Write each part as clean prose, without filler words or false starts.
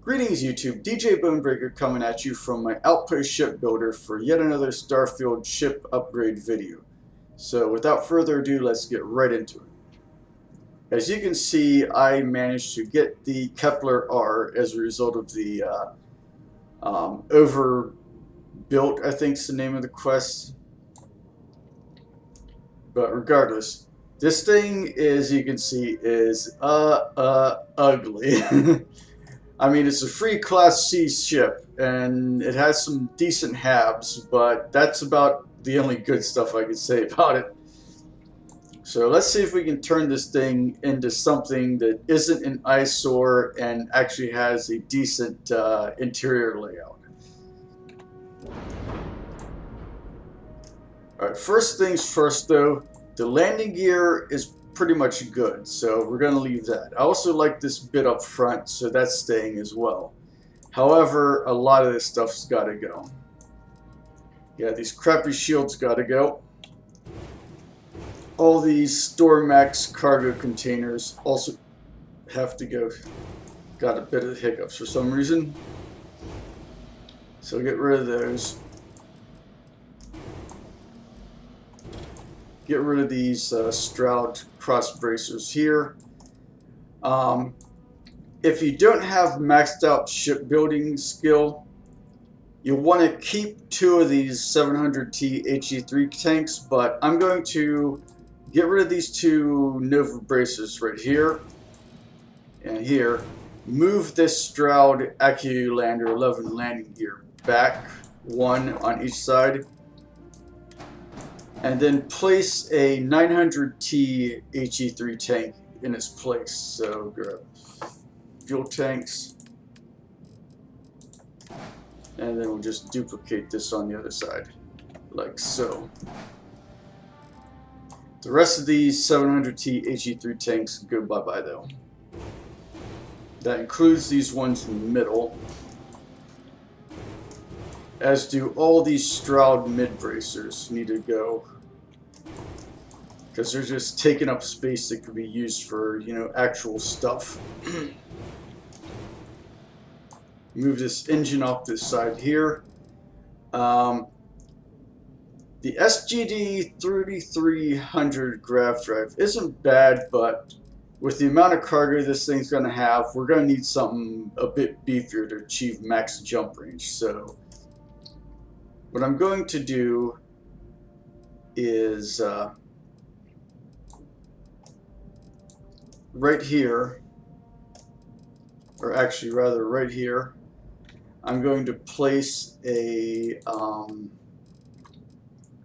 Greetings YouTube, DJ Bonebreaker coming at you from my Outpost Shipbuilder for yet another Starfield ship upgrade video. So without further ado, let's get right into it. As you can see, I managed to get the Kepler R as a result of the overbuilt, I think is the name of the quest. But regardless, this thing, as you can see, is ugly. I mean, it's a free Class C ship, and it has some decent habs, but that's about the only good stuff I can say about it. So let's see if we can turn this thing into something that isn't an eyesore and actually has a decent interior layout. Alright, first things first though, the landing gear is pretty much good, so we're going to leave that. I also like this bit up front, so that's staying as well. However, a lot of this stuff's got to go. Yeah, these crappy shields got to go. All these Stormax cargo containers also have to go. Got a bit of hiccups for some reason. So get rid of those. Get rid of these Stroud cross bracers here. If you don't have maxed out shipbuilding skill, you'll want to keep 2 of these 700T HE3 tanks, but I'm going to get rid of these 2 Nova bracers right here and here. Move this Stroud AccuLander 11 landing gear back, 1 on each side, and then place a 900T HE3 tank in its place. So grab fuel tanks, and then we'll just duplicate this on the other side, like so. The rest of these 700T HE3 tanks go bye-bye though. That includes these ones in the middle, as do all these Stroud mid-bracers need to go, because they're just taking up space that could be used for, you know, actual stuff. Move this engine off this side here. The SGD 3300 grav drive isn't bad, but with the amount of cargo this thing's going to have, we're going to need something a bit beefier to achieve max jump range. So what I'm going to do is right here, or actually rather right here, I'm going to place a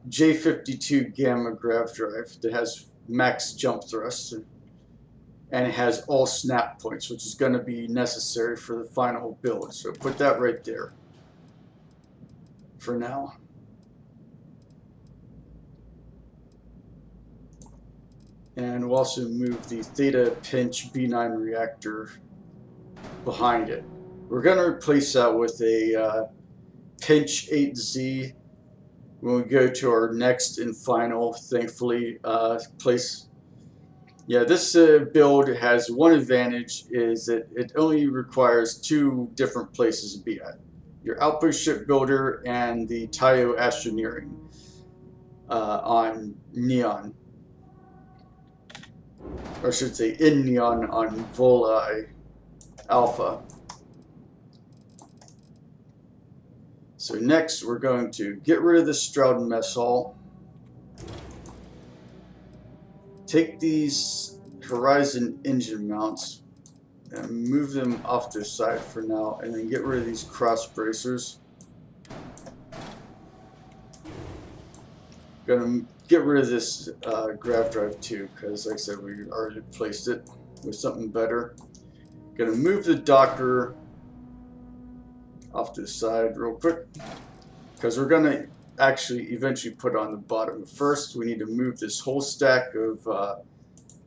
J52 Gamma grav drive that has max jump thrust, and it has all snap points, which is going to be necessary for the final build. So put that right there for now. And we'll also move the Theta Pinch B9 reactor behind it. We're going to replace that with a Pinch 8Z when we go to our next and final, thankfully, place. Yeah, this build has one advantage, is that it only requires 2 different places to be at. Your Outpost Shipbuilder and the Tayo Astroneering on Neon. Or I should say in Neon on Voli Alpha. So next we're going to get rid of the Stroud mess hall. Take these Horizon engine mounts and move them off to the side for now, and then get rid of these cross bracers. Gonna get rid of this grav drive too, because like I said, we already placed it with something better. Gonna move the Docker off to the side real quick, because we're gonna actually eventually put on the bottom. First, we need to move this whole stack of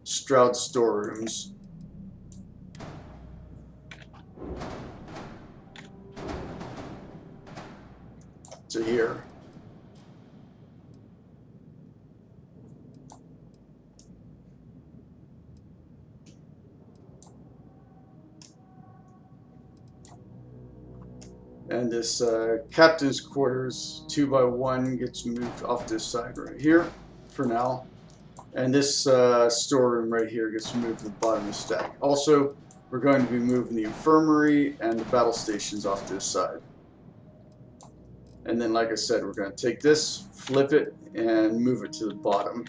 Stroud storerooms. To here. And this captain's quarters 2x1 gets moved off this side right here for now. And this storeroom right here gets moved to the bottom of the stack. Also, we're going to be moving the infirmary and the battle stations off to this side. And then, like I said, we're going to take this, flip it, and move it to the bottom.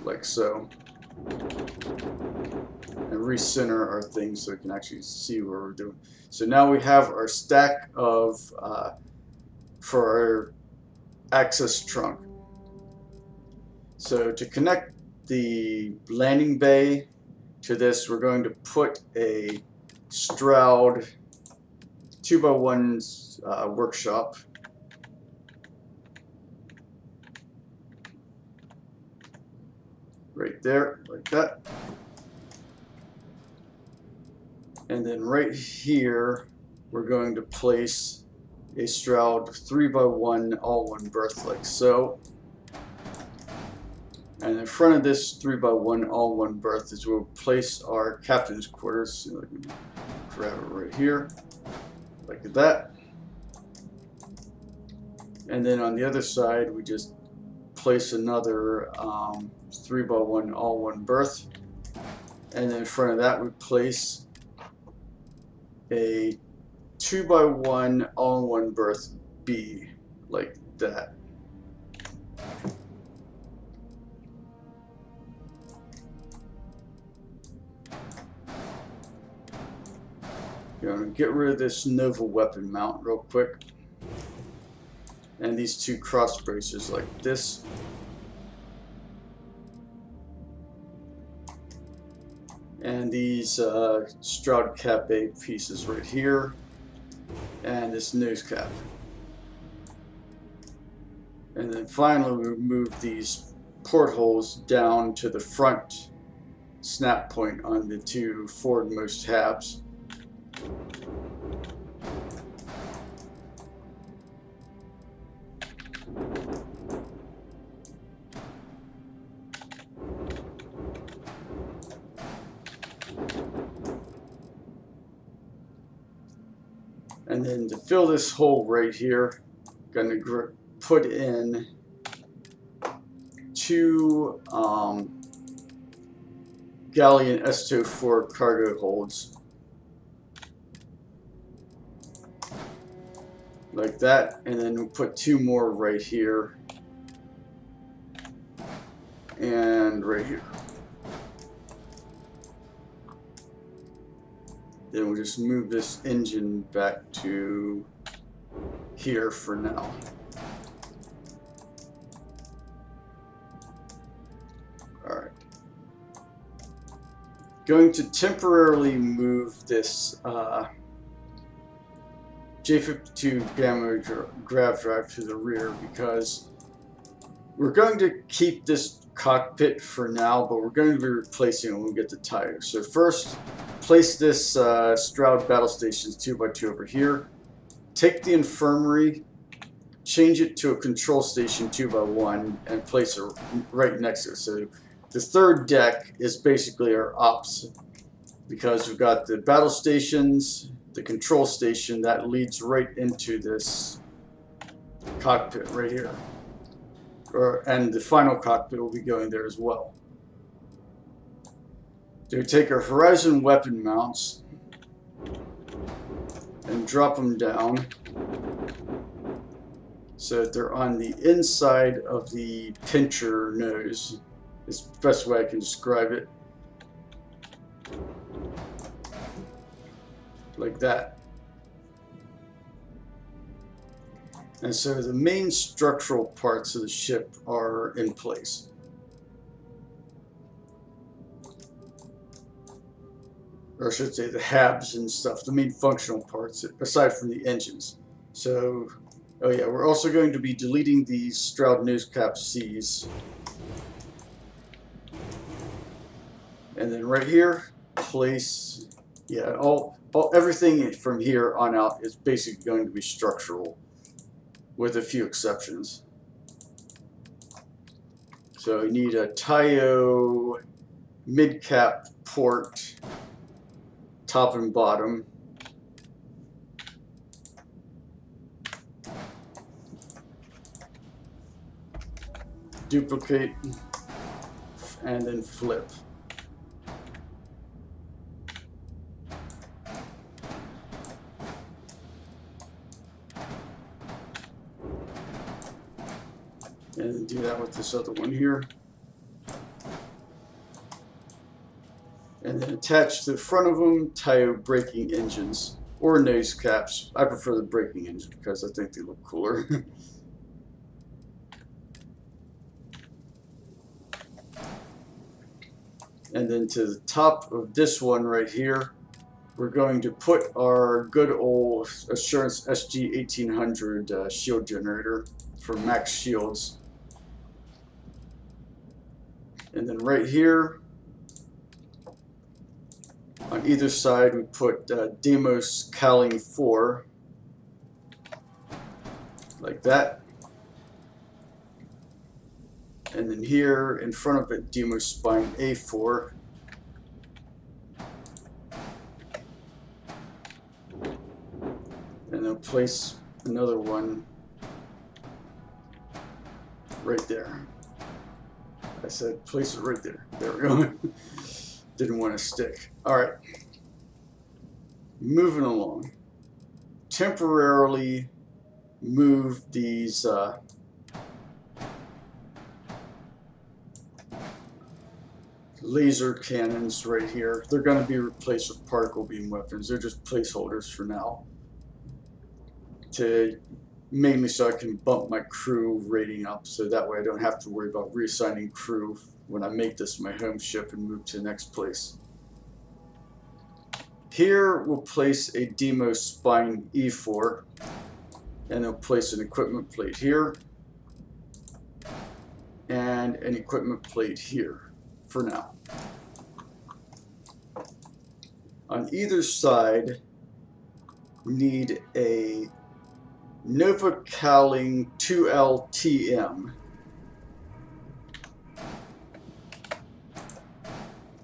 Like so. And recenter our things so we can actually see what we're doing. So now we have our stack of for our access trunk. So to connect the landing bay to this, we're going to put a Stroud 2x1 workshop. Right there, like that. And then right here, we're going to place a Stroud 3x1 all-one berth like so. And in front of this 3x1 all-one berth is where we'll place our captain's quarters. So I can grab it right here, like that. And then on the other side, we just place another 3x1 all-one berth. And then in front of that, we place a 2x1 all-in-one berth B, like that. You're going to get rid of this Nova weapon mount real quick. And these two cross bracers like this. And these Stroud Cap A pieces right here. And this nose cap. And then finally we move these portholes down to the front snap point on the two forwardmost tabs. And then to fill this hole right here, I'm going to put in two Galleon S204 cargo holds. Like that, and then we'll put two more right here and right here. Then we'll just move this engine back to here for now. Alright. Going to temporarily move this J52 Gamma grav drive to the rear because we're going to keep this cockpit for now, but we're going to be replacing it when we get the tires. So first, place this Stroud Battle Stations 2x2 over here. Take the infirmary, change it to a control station 2x1, and place it right next to it. So the third deck is basically our ops because we've got the battle stations, the control station that leads right into this cockpit right here. And the final cockpit will be going there as well. So we take our Horizon weapon mounts and drop them down so that they're on the inside of the pincher nose. It's the best way I can describe it. Like that. And so the main structural parts of the ship are in place. Or I should say the habs and stuff, the main functional parts, aside from the engines. So, oh yeah, we're also going to be deleting these Stroud nose cap C's. And then right here, place, yeah, everything from here on out is basically going to be structural, with a few exceptions. So you need a Tayo mid-cap port top and bottom. Duplicate and then flip. And then do that with this other one here. And then attach to the front of them Tayo braking engines or nose caps. I prefer the braking engine because I think they look cooler. And then to the top of this one right here, we're going to put our good old Assurance SG 1800 shield generator for max shields. And then right here, on either side, we put Demos Cowling 4, like that. And then here, in front of it, Demos Spine A4. And then place another one right there. I said place it right there. There we go. Didn't want to stick. Alright. Moving along. Temporarily move these laser cannons right here. They're going to be replaced with particle beam weapons. They're just placeholders for now. Mainly so I can bump my crew rating up, so that way I don't have to worry about reassigning crew when I make this my home ship and move to the next place. Here we'll place a Demo Spine E4, and I'll place an equipment plate here and an equipment plate here for now. On either side, we need a Nova Cowling 2LTM,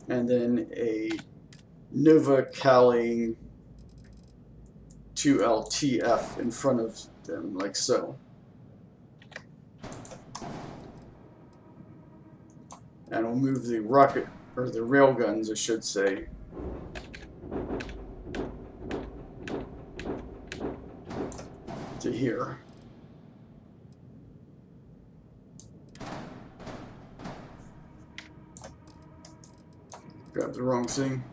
and then a Nova Cowling 2LTF in front of them, like so. And we'll move the rocket, or the railguns, I should say, to here. Grab the wrong thing.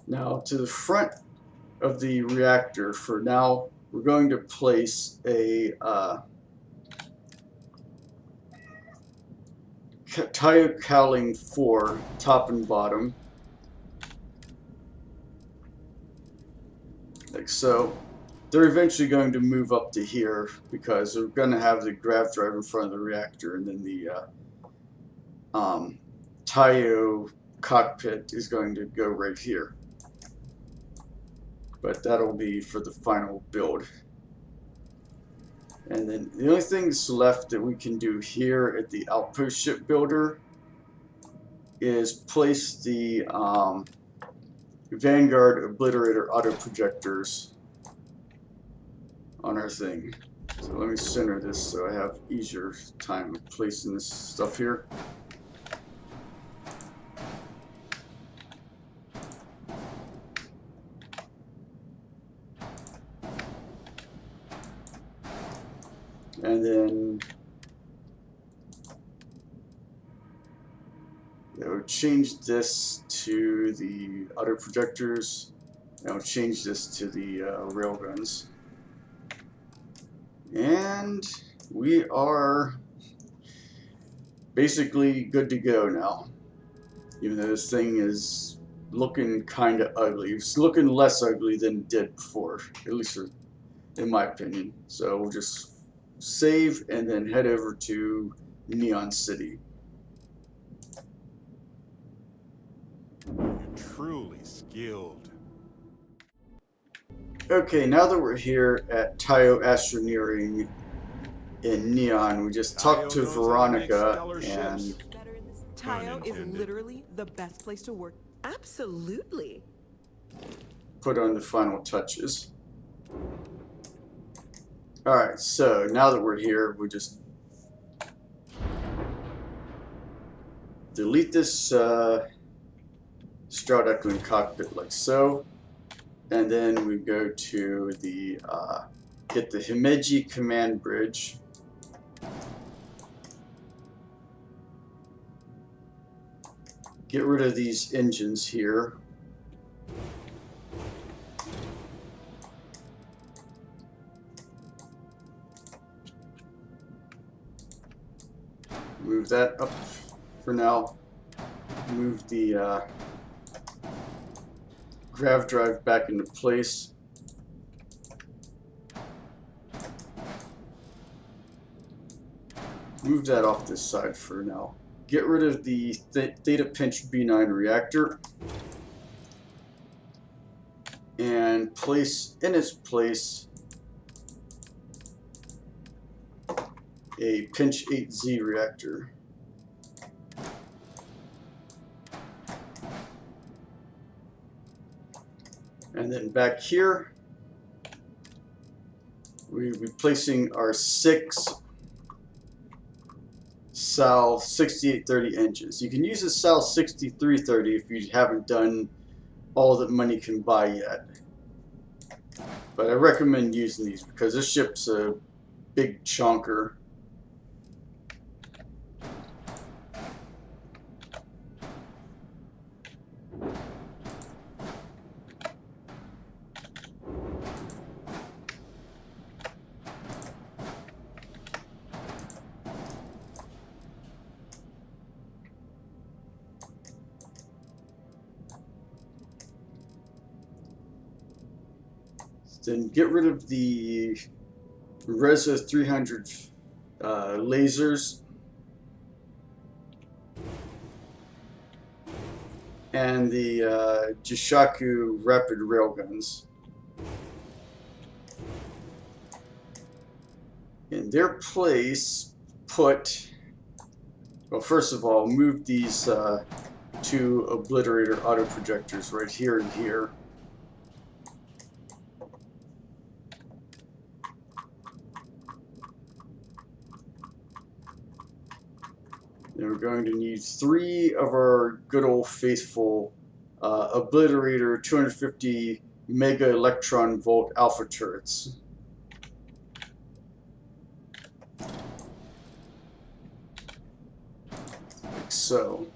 Now to the front of the reactor for now, we're going to place a Tayo Cowling 4 top and bottom, like so. They're eventually going to move up to here because they're going to have the grav drive in front of the reactor, and then the Tayo cockpit is going to go right here. But that'll be for the final build. And then the only things left that we can do here at the outpost ship builder is place the Vanguard Obliterator auto projectors on our thing. So let me center this so I have easier time of placing this stuff here. And then we'll change this to the auto projectors, and we'll change this to the railguns. And we are basically good to go now. Even though this thing is looking kind of ugly. It's looking less ugly than it did before, at least in my opinion. So we'll just save and then head over to Neon City. You're truly skilled. Okay, now that we're here at Tayo Astroneering in Neon, we just talked to Veronica and Tayo is literally the best place to work. Absolutely. put on the final touches. Alright, so now that we're here, we just delete this Stroud Echoing cockpit like so, and then we go to the get the Himeji command bridge. Get rid of these engines here. Move that up for now. Move the grav drive back into place. Move that off this side for now. Get rid of the Theta Pinch B9 reactor and place in its place a Pinch 8Z reactor. And then back here, we'll be placing our 6 SAL 6830 engines. You can use a SAL 6330 if you haven't done all that money can buy yet. But I recommend using these because this ship's a big chonker. Then get rid of the Reza 300 lasers and the Jishaku rapid railguns. In their place, put, well, first of all, move these 2 obliterator auto projectors right here and here. And we're going to need 3 of our good old faithful obliterator 250 mega electron volt alpha turrets. Like so.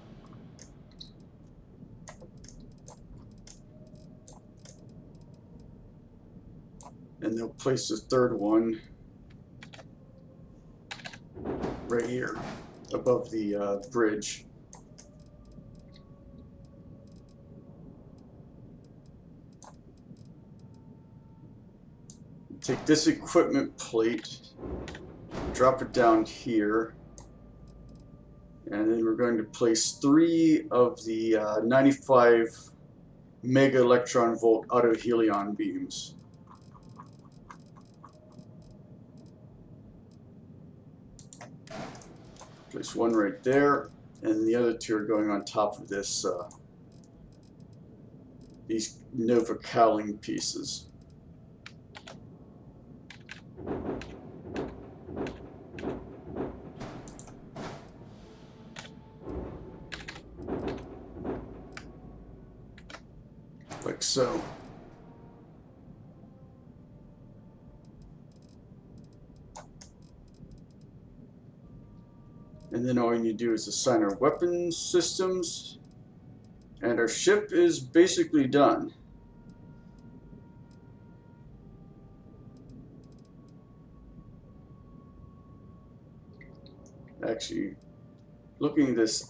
And they'll place the 3rd one right here above the bridge. Take this equipment plate, drop it down here, and then we're going to place 3 of the 95 mega electron volt auto helion beams. Place 1 right there, and the other 2 are going on top of this these Nova cowling pieces. Like so. And then all you need to do is assign our weapon systems, and our ship is basically done. Actually, looking at this,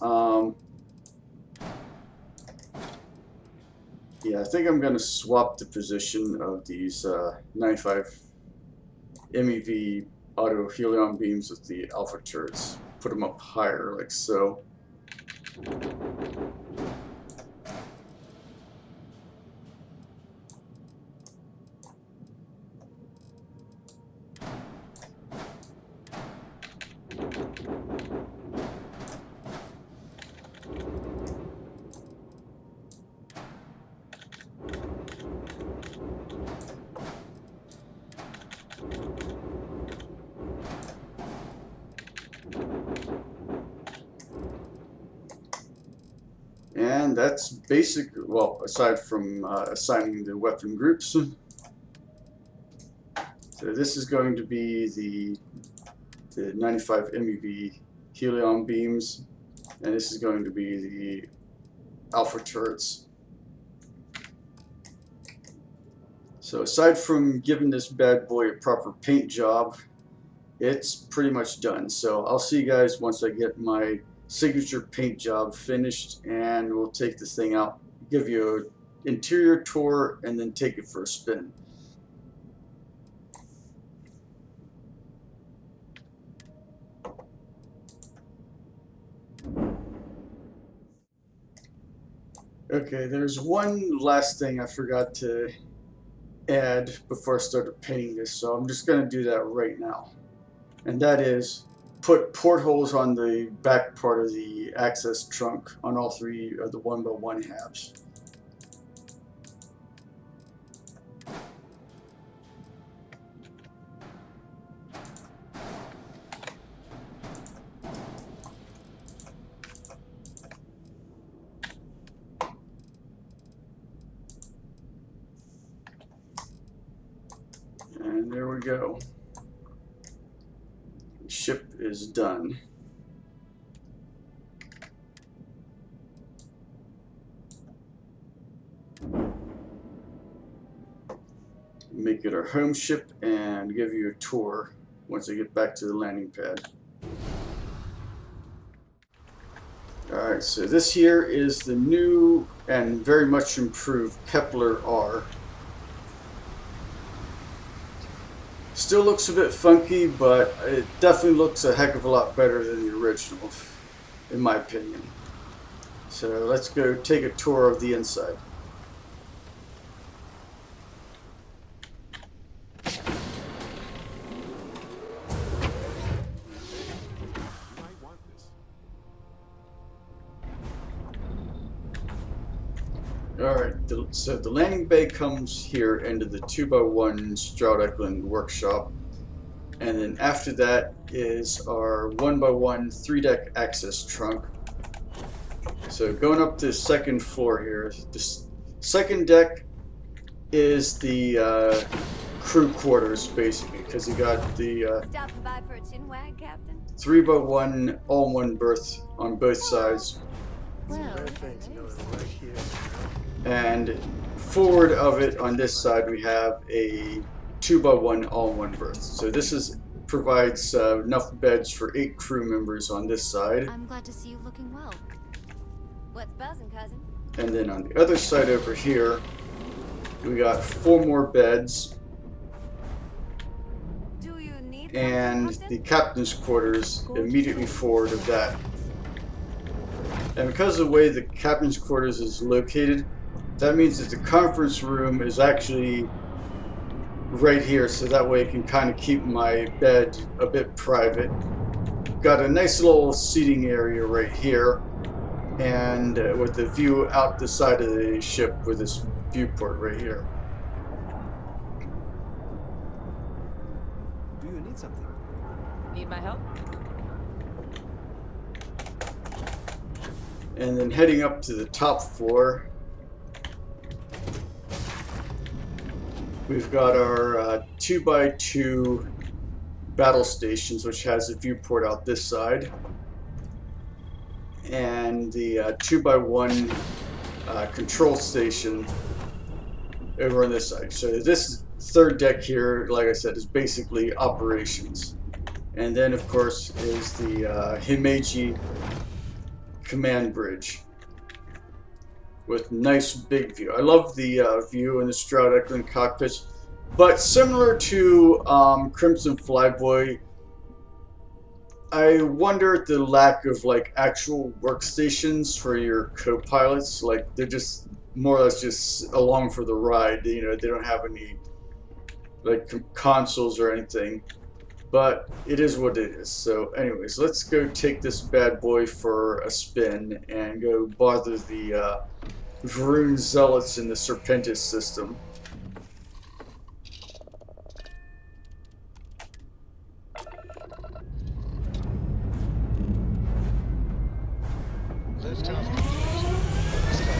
yeah, I think I'm going to swap the position of these 95 MEV auto helion beams with the alpha turrets. Put them up higher, like so. And that's basic, well, aside from assigning the weapon groups. So this is going to be the 95 MeV helion beams, and this is going to be the alpha turrets. So aside from giving this bad boy a proper paint job, it's pretty much done. So I'll see you guys once I get my signature paint job finished, and we'll take this thing out, give you an interior tour, and then take it for a spin. Okay, there's one last thing I forgot to add before I started painting this, so I'm just going to do that right now. And that is put portholes on the back part of the access trunk on all three of the 1x1 halves. And there we go. The ship is done. Make it our home ship and give you a tour once I get back to the landing pad. Alright, so this here is the new and very much improved Kepler R. Still looks a bit funky, but it definitely looks a heck of a lot better than the original, in my opinion. So let's go take a tour of the inside. Alright, so the landing bay comes here into the 2x1 Stroud-Eklund workshop, and then after that is our 1x1 3-deck access trunk. So going up to the second floor here, the second deck is the crew quarters basically, because you got the 3x1 all-in-one berth on both sides. And forward of it on this side we have a 2x1 all-in-one berth. So this provides enough beds for 8 crew members on this side. I'm glad to see you looking well. What's buzzing, cousin? And then on the other side over here we got 4 more beds. Do you need And the captain's quarters immediately forward of that. And because of the way the captain's quarters is located, that means that the conference room is actually right here, so that way I can kind of keep my bed a bit private. Got a nice little seating area right here, and with the view out the side of the ship with this viewport right here. Do you need something? Need my help? And then heading up to the top floor, we've got our 2x2 battle stations, which has a viewport out this side, and the 2x1 control station over on this side. So this third deck here, like I said, is basically operations. And then of course is the Himeji command bridge with nice big view. I love the view in the Stroud-Eklund cockpits, but similar to Crimson Flyboy, I wonder at the lack of like actual workstations for your co-pilots. Like they're just more or less just along for the ride. You know, they don't have any like consoles or anything. But it is what it is. So anyways, let's go take this bad boy for a spin and go bother the Varun zealots in the Serpentis system. Liftoff complete.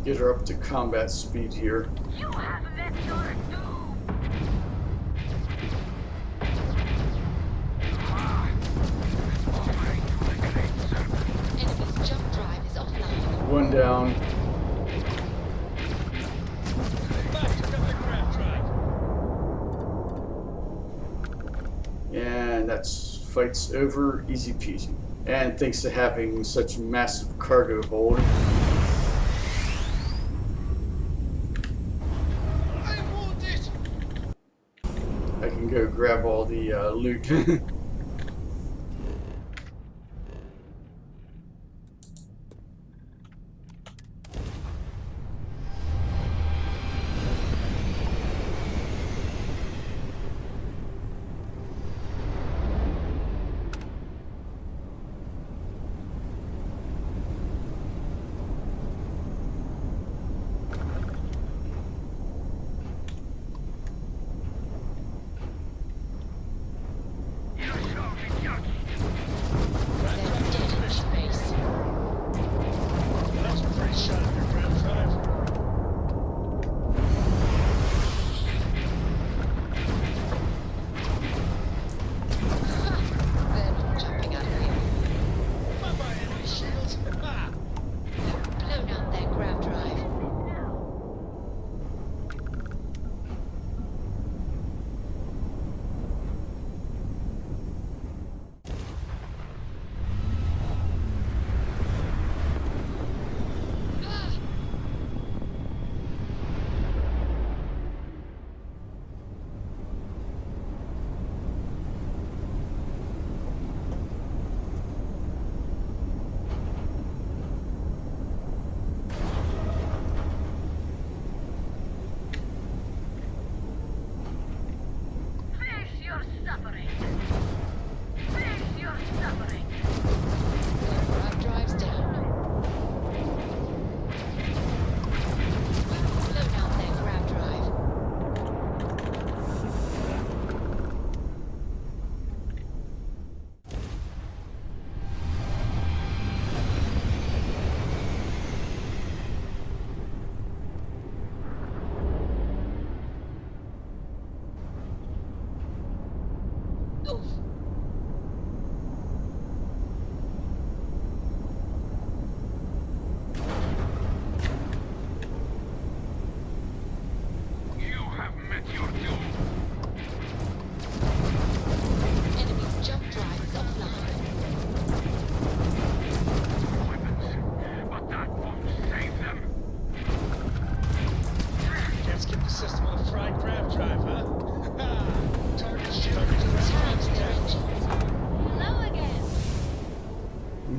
Get her up to combat speed here. You have met your doom. Enemy's jump drive is offline. One down. And that's fight's over, easy peasy. And thanks to having such massive cargo hold, I can go grab all the loot.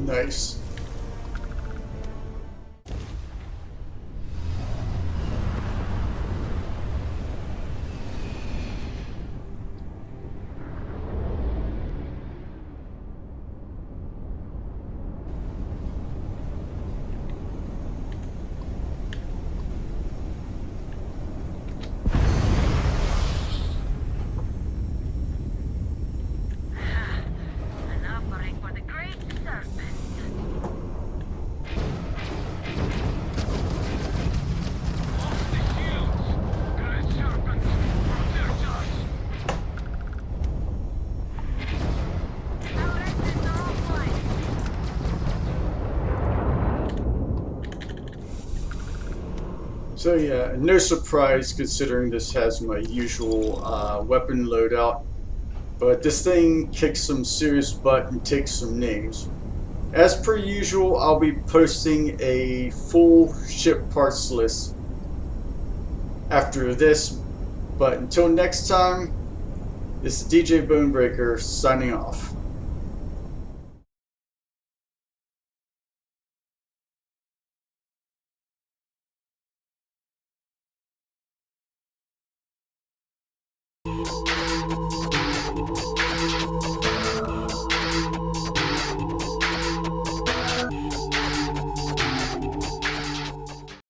Nice. An offering for the great serpent. Our engines are offline. So yeah, no surprise considering this has my usual weapon loadout, but this thing kicks some serious butt and takes some names. As per usual, I'll be posting a full ship parts list after this, but until next time, this is DJ Bonebreaker signing off.